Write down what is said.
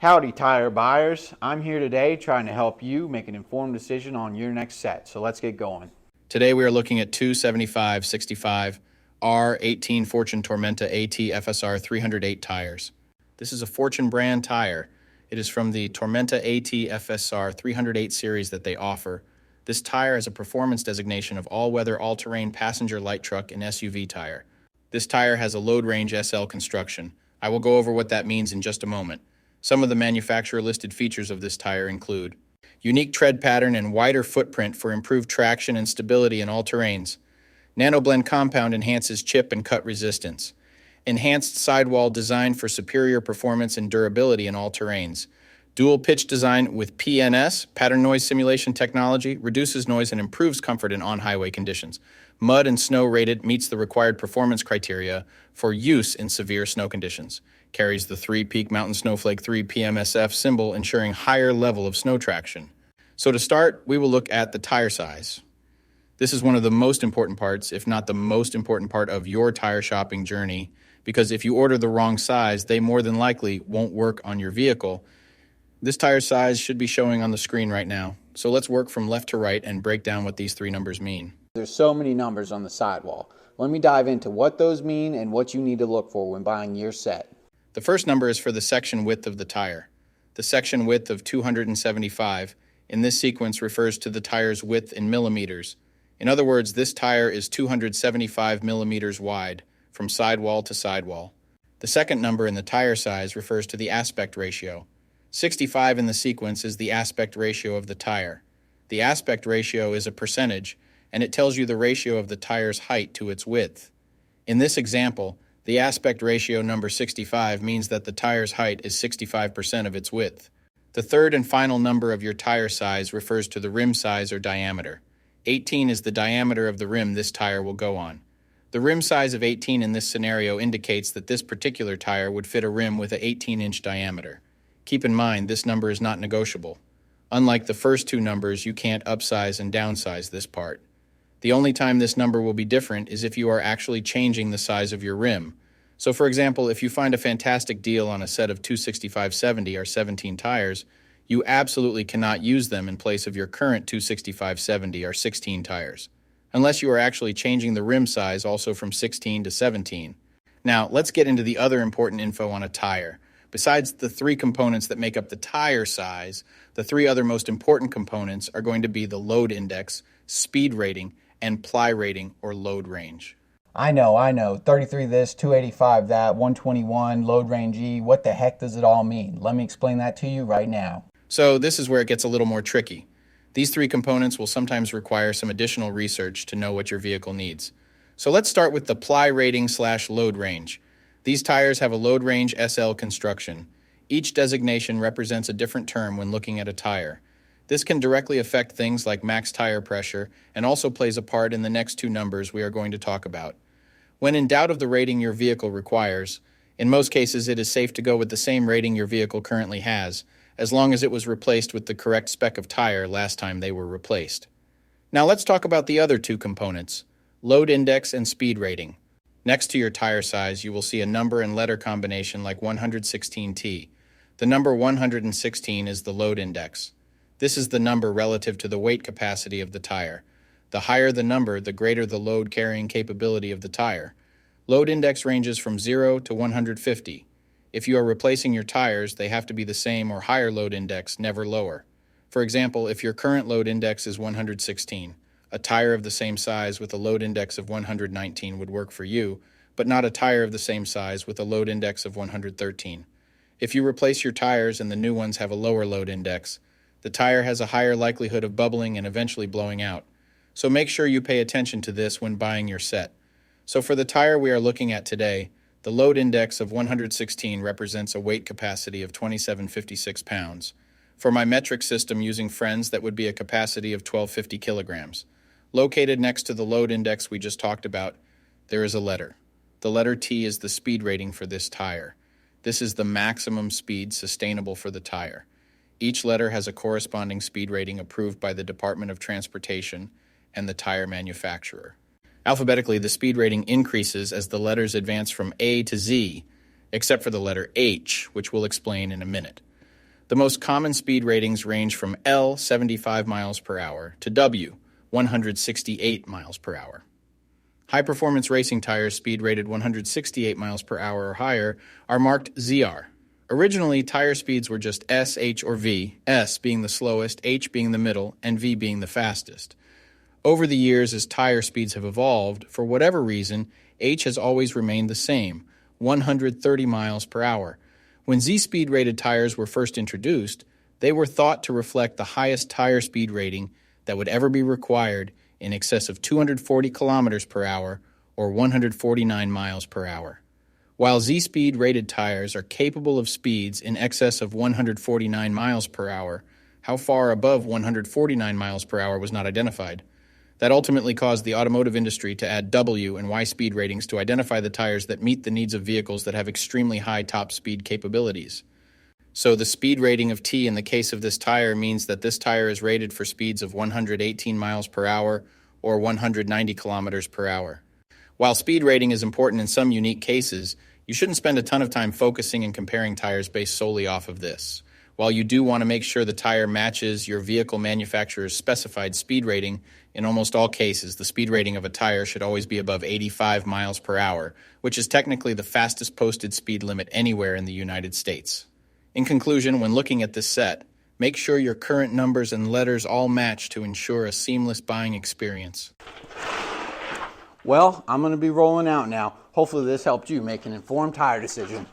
Howdy tire buyers, I'm here today trying to help you make an informed decision on your next set, so let's get going. Today we are looking at two 75/65 R18 Fortune Tormenta AT FSR 308 tires. This is a Fortune brand tire. It is from the Tormenta AT FSR 308 series that they offer. This tire has a performance designation of all-weather all-terrain passenger light truck and SUV tire. This tire has a load range SL construction. I will go over what that means in just a moment. Some of the manufacturer-listed features of this tire include unique tread pattern and wider footprint for improved traction and stability in all terrains. NanoBlend compound enhances chip and cut resistance. Enhanced sidewall design for superior performance and durability in all terrains. Dual pitch design with PNS, pattern noise simulation technology, reduces noise and improves comfort in on-highway conditions. Mud and snow rated meets the required performance criteria for use in severe snow conditions. Carries the 3-Peak Mountain Snowflake 3 PMSF symbol, ensuring higher level of snow traction. So to start, we will look at the tire size. This is one of the most important parts, if not the most important part of your tire shopping journey, because if you order the wrong size, they more than likely won't work on your vehicle. This tire size should be showing on the screen right now. So let's work from left to right and break down what these three numbers mean. There's so many numbers on the sidewall. Let me dive into what those mean and what you need to look for when buying your set. The first number is for the section width of the tire. The section width of 275 in this sequence refers to the tire's width in millimeters. In other words, this tire is 275 millimeters wide, from sidewall to sidewall. The second number in the tire size refers to the aspect ratio. 65 in the sequence is the aspect ratio of the tire. The aspect ratio is a percentage, and it tells you the ratio of the tire's height to its width. In this example, the aspect ratio number 65 means that the tire's height is 65% of its width. The third and final number of your tire size refers to the rim size or diameter. 18 is the diameter of the rim this tire will go on. The rim size of 18 in this scenario indicates that this particular tire would fit a rim with an 18-inch diameter. Keep in mind, this number is not negotiable. Unlike the first two numbers, you can't upsize and downsize this part. The only time this number will be different is if you are actually changing the size of your rim. So for example, if you find a fantastic deal on a set of 265/70 or 17 tires, you absolutely cannot use them in place of your current 265/70 or 16 tires, unless you are actually changing the rim size also from 16 to 17. Now, let's get into the other important info on a tire. Besides the three components that make up the tire size, the three other most important components are going to be the load index, speed rating, and ply rating or load range. I know, 33 this, 285 that, 121, load range E, what the heck does it all mean? Let me explain that to you right now. So this is where it gets a little more tricky. These three components will sometimes require some additional research to know what your vehicle needs. So let's start with the ply rating / load range. These tires have a load range SL construction. Each designation represents a different term when looking at a tire. This can directly affect things like max tire pressure and also plays a part in the next two numbers we are going to talk about. When in doubt of the rating your vehicle requires, in most cases it is safe to go with the same rating your vehicle currently has, as long as it was replaced with the correct spec of tire last time they were replaced. Now let's talk about the other two components, load index and speed rating. Next to your tire size, you will see a number and letter combination like 116T. The number 116 is the load index. This is the number relative to the weight capacity of the tire. The higher the number, the greater the load carrying capability of the tire. Load index ranges from 0 to 150. If you are replacing your tires, they have to be the same or higher load index, never lower. For example, if your current load index is 116, a tire of the same size with a load index of 119 would work for you, but not a tire of the same size with a load index of 113. If you replace your tires and the new ones have a lower load index, the tire has a higher likelihood of bubbling and eventually blowing out. So make sure you pay attention to this when buying your set. So for the tire we are looking at today, the load index of 116 represents a weight capacity of 2756 pounds. For my metric system using Friends, that would be a capacity of 1250 kilograms. Located next to the load index we just talked about, there is a letter. The letter T is the speed rating for this tire. This is the maximum speed sustainable for the tire. Each letter has a corresponding speed rating approved by the Department of Transportation and the tire manufacturer. Alphabetically, the speed rating increases as the letters advance from A to Z, except for the letter H, which we'll explain in a minute. The most common speed ratings range from L, 75 miles per hour, to W, 168 miles per hour. High-performance racing tires speed rated 168 miles per hour or higher are marked ZR. Originally, tire speeds were just S, H, or V, S being the slowest, H being the middle, and V being the fastest. Over the years, as tire speeds have evolved, for whatever reason, H has always remained the same, 130 miles per hour. When Z-speed rated tires were first introduced, they were thought to reflect the highest tire speed rating that would ever be required, in excess of 240 kilometers per hour or 149 miles per hour. While Z-speed rated tires are capable of speeds in excess of 149 miles per hour, how far above 149 miles per hour was not identified. That ultimately caused the automotive industry to add W and Y speed ratings to identify the tires that meet the needs of vehicles that have extremely high top speed capabilities. So the speed rating of T in the case of this tire means that this tire is rated for speeds of 118 miles per hour or 190 kilometers per hour. While speed rating is important in some unique cases, you shouldn't spend a ton of time focusing and comparing tires based solely off of this. While you do want to make sure the tire matches your vehicle manufacturer's specified speed rating, in almost all cases, the speed rating of a tire should always be above 85 miles per hour, which is technically the fastest posted speed limit anywhere in the United States. In conclusion, when looking at this set, make sure your current numbers and letters all match to ensure a seamless buying experience. Well, I'm going to be rolling out now. Hopefully this helped you make an informed tire decision.